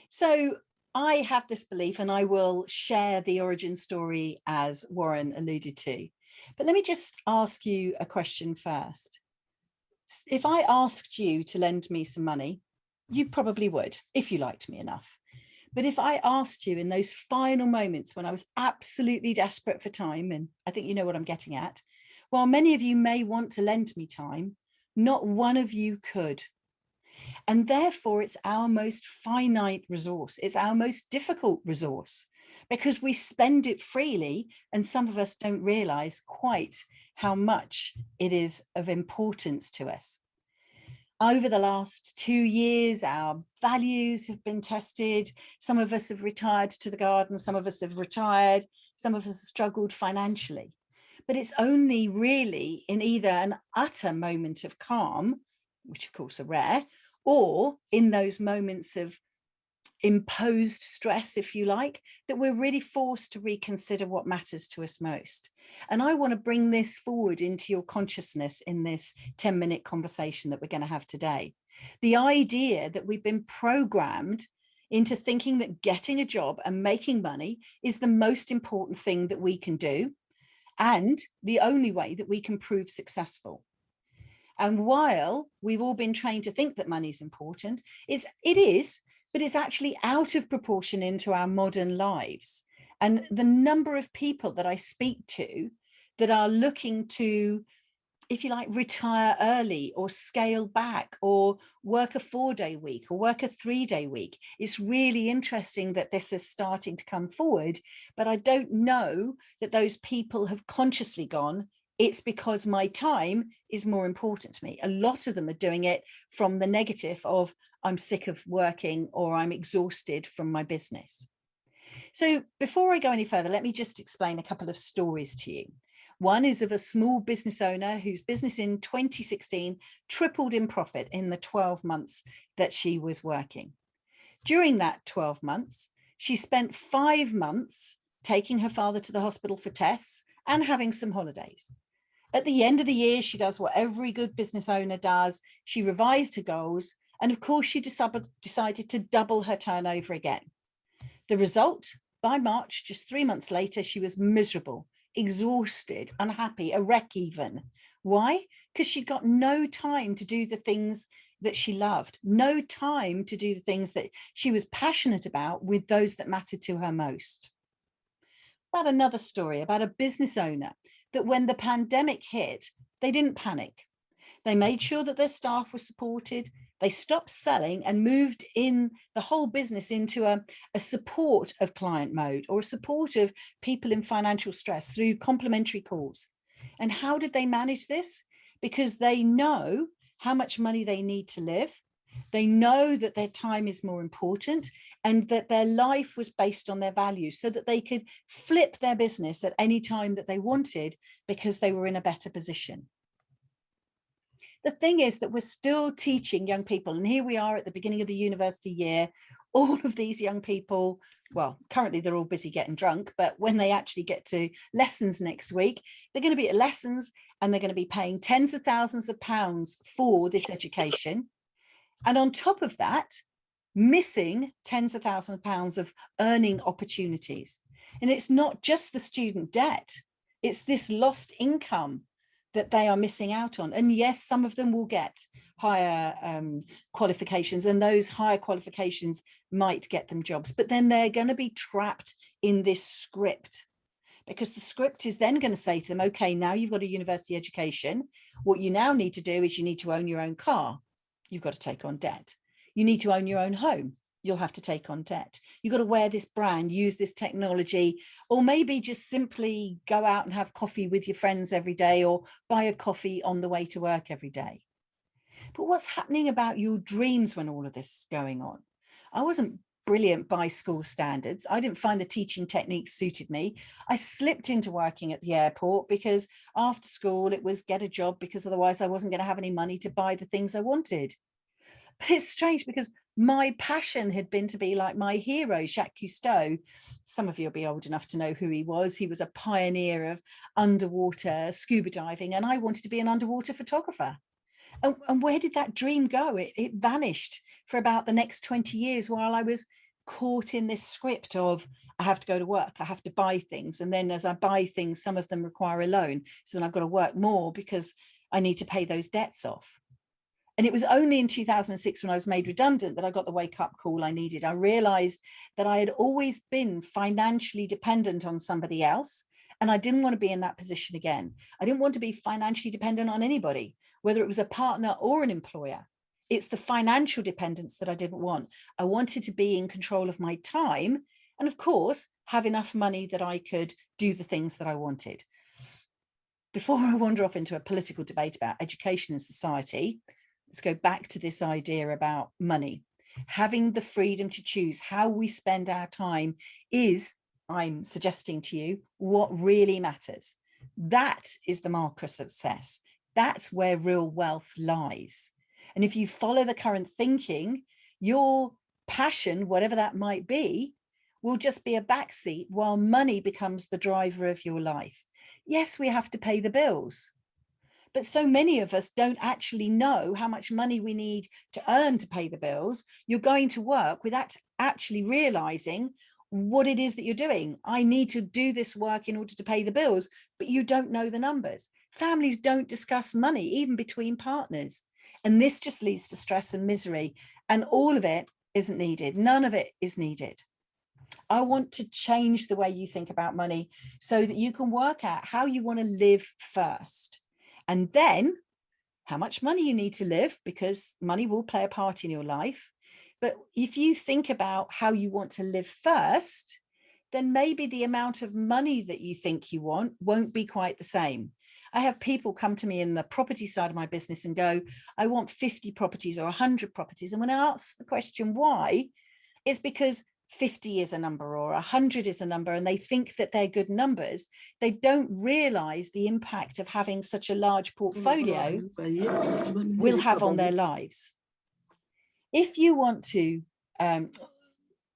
So I have this belief, and I will share the origin story as Warren alluded to. But let me just ask you a question first. If I asked you to lend me some money, you probably would, if you liked me enough. But if I asked you in those final moments when I was absolutely desperate for time, and I think you know what I'm getting at, while many of you may want to lend me time, not one of you could. And therefore, it's our most finite resource. It's our most difficult resource because we spend it freely. And some of us don't realize quite how much it is of importance to us. Over the last 2 years, our values have been tested. Some of us have retired to the garden. Some of us have retired. Some of us have struggled financially. But it's only really in either an utter moment of calm, which of course are rare, or in those moments of imposed stress, if you like, that we're really forced to reconsider what matters to us most. And I want to bring this forward into your consciousness in this 10-minute conversation that we're going to have today. The idea that we've been programmed into thinking that getting a job and making money is the most important thing that we can do, and the only way that we can prove successful. And while we've all been trained to think that money is important, it is, but it's actually out of proportion into our modern lives. And the number of people that I speak to that are looking to, if you like, retire early or scale back or work a 4-day week or work a 3-day week. It's really interesting that this is starting to come forward, but I don't know that those people have consciously gone, it's because my time is more important to me. A lot of them are doing it from the negative of I'm sick of working or I'm exhausted from my business. So before I go any further, let me just explain a couple of stories to you. One is of a small business owner whose business in 2016 tripled in profit in the 12 months that she was working. During that 12 months, she spent 5 months taking her father to the hospital for tests and having some holidays. At the end of the year, she does what every good business owner does. She revised her goals. And of course, she decided to double her turnover again. The result, by March, just 3 months later, she was miserable, exhausted, unhappy, a wreck even. Why? Because she'd got no time to do the things that she loved, no time to do the things that she was passionate about with those that mattered to her most. About another story about a business owner that when the pandemic hit, they didn't panic. They made sure that their staff were supported. They stopped selling and moved in the whole business into a support of client mode or a support of people in financial stress through complimentary calls. And how did they manage this? Because they know how much money they need to live. They know that their time is more important and that their life was based on their values so that they could flip their business at any time that they wanted because they were in a better position. The thing is that we're still teaching young people, and here we are at the beginning of the university year, all of these young people, well, currently they're all busy getting drunk, but when they actually get to lessons next week, they're going to be at lessons and they're going to be paying tens of thousands of pounds for this education. And on top of that, missing tens of thousands of pounds of earning opportunities. And it's not just the student debt, it's this lost income that they are missing out on. And yes, some of them will get higher qualifications, and those higher qualifications might get them jobs, but then they're going to be trapped in this script, because the script is then going to say to them, okay, now you've got a university education. What you now need to do is you need to own your own car. You've got to take on debt. You need to own your own home. You'll have to take on debt. You've got to wear this brand, use this technology, or maybe just simply go out and have coffee with your friends every day or buy a coffee on the way to work every day. But what's happening about your dreams when all of this is going on? I wasn't brilliant by school standards. I didn't find the teaching techniques suited me. I slipped into working at the airport because after school it was get a job, because otherwise I wasn't going to have any money to buy the things I wanted. But it's strange because my passion had been to be like my hero, Jacques Cousteau. Some of you will be old enough to know who he was. He was a pioneer of underwater scuba diving, and I wanted to be an underwater photographer. And where did that dream go? It vanished for about the next 20 years while I was caught in this script of, I have to go to work, I have to buy things. And then as I buy things, some of them require a loan. So then I've got to work more because I need to pay those debts off. And it was only in 2006 when I was made redundant that I got the wake up call I needed. I realized that I had always been financially dependent on somebody else, and I didn't want to be in that position again. I didn't want to be financially dependent on anybody, whether it was a partner or an employer. It's the financial dependence that I didn't want. I wanted to be in control of my time and, of course, have enough money that I could do the things that I wanted. Before I wander off into a political debate about education and society, let's go back to this idea about money. Having the freedom to choose how we spend our time is, I'm suggesting to you, what really matters. That is the mark of success. That's where real wealth lies. And if you follow the current thinking, your passion, whatever that might be, will just be a backseat while money becomes the driver of your life. Yes, we have to pay the bills, but so many of us don't actually know how much money we need to earn to pay the bills. You're going to work without actually realizing what it is that you're doing. I need to do this work in order to pay the bills, but you don't know the numbers. Families don't discuss money, even between partners. And this just leads to stress and misery. And all of it isn't needed. None of it is needed. I want to change the way you think about money so that you can work out how you want to live first. And then how much money you need to live, because money will play a part in your life. But if you think about how you want to live first, then maybe the amount of money that you think you want won't be quite the same. I have people come to me in the property side of my business and go, I want 50 properties or 100 properties. And when I ask the question why, it's because 50 is a number or 100 is a number, and they think that they're good numbers. They don't realize the impact of having such a large portfolio will have on their lives. If you want to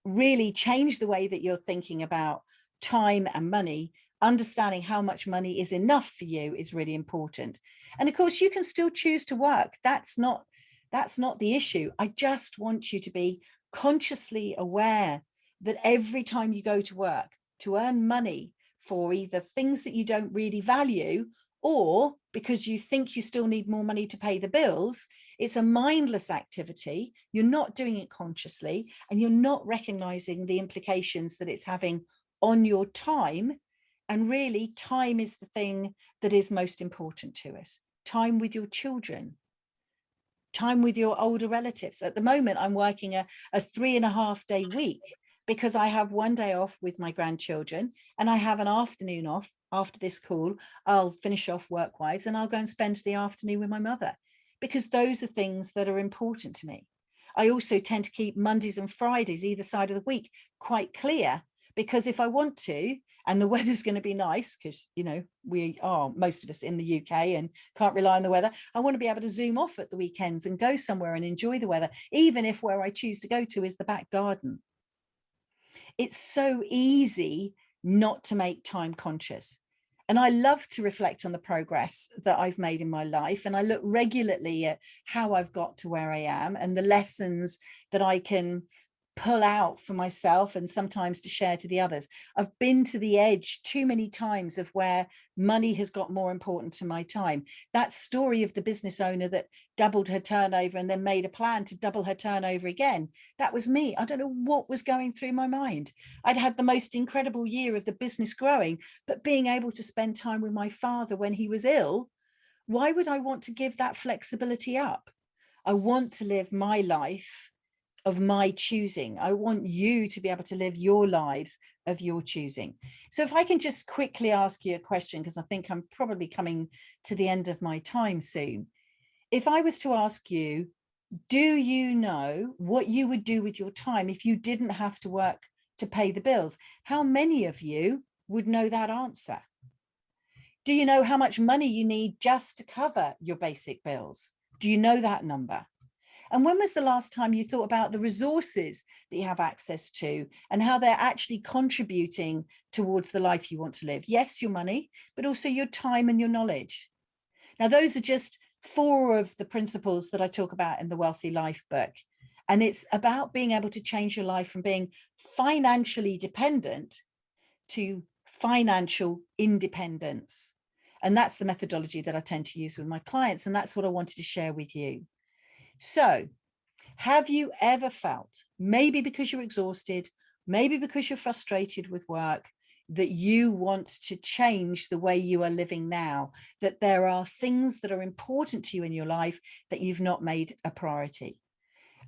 really change the way that you're thinking about time and money, understanding how much money is enough for you is really important. And of course, you can still choose to work. That's not the issue. I just want you to be consciously aware that every time you go to work to earn money for either things that you don't really value or because you think you still need more money to pay the bills, it's a mindless activity. You're not doing it consciously, and you're not recognizing the implications that it's having on your time. And really, time is the thing that is most important to us. Time with your children, time with your older relatives. At the moment, I'm working a 3.5 day week because I have one day off with my grandchildren and I have an afternoon off after this call. I'll finish off work-wise and I'll go and spend the afternoon with my mother, because those are things that are important to me. I also tend to keep Mondays and Fridays, either side of the week, quite clear, because if I want to, and the weather's going to be nice, because, you know, we are, most of us, in the UK and can't rely on the weather. I want to be able to zoom off at the weekends and go somewhere and enjoy the weather, even if where I choose to go to is the back garden. It's so easy not to make time conscious. And I love to reflect on the progress that I've made in my life. And I look regularly at how I've got to where I am and the lessons that I can pull out for myself and sometimes to share to the others. I've been to the edge too many times of where money has got more important to my time. That story of the business owner that doubled her turnover and then made a plan to double her turnover again, that was me. I don't know what was going through my mind. I'd had the most incredible year of the business growing, but being able to spend time with my father when he was ill, why would I want to give that flexibility up? I want to live my life of my choosing. I want you to be able to live your lives of your choosing. So if I can just quickly ask you a question, because I think I'm probably coming to the end of my time soon. If I was to ask you, do you know what you would do with your time if you didn't have to work to pay the bills? How many of you would know that answer? Do you know how much money you need just to cover your basic bills? Do you know that number? And when was the last time you thought about the resources that you have access to and how they're actually contributing towards the life you want to live? Yes, your money, but also your time and your knowledge. Now, those are just 4 of the principles that I talk about in the Wealthy Life book. And it's about being able to change your life from being financially dependent to financial independence. And that's the methodology that I tend to use with my clients. And that's what I wanted to share with you. So, have you ever felt, maybe because you're exhausted, maybe because you're frustrated with work, that you want to change the way you are living now, that there are things that are important to you in your life that you've not made a priority?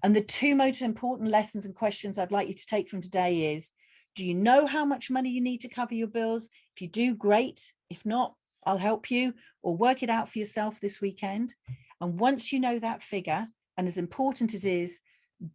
And the two most important lessons and questions I'd like you to take from today is, do you know how much money you need to cover your bills? If you do, great. If not, I'll help you, or work it out for yourself this weekend. And once you know that figure, and as important it is,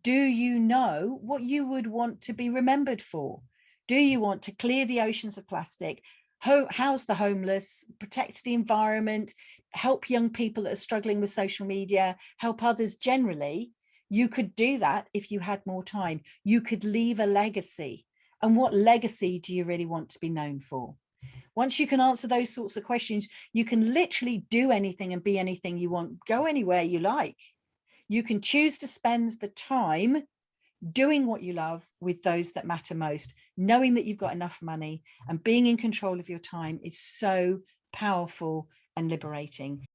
do you know what you would want to be remembered for? Do you want to clear the oceans of plastic, house the homeless, protect the environment, help young people that are struggling with social media, help others generally? You could do that if you had more time. You could leave a legacy. And what legacy do you really want to be known for? Once you can answer those sorts of questions, you can literally do anything and be anything you want, go anywhere you like. You can choose to spend the time doing what you love with those that matter most, knowing that you've got enough money, and being in control of your time is so powerful and liberating.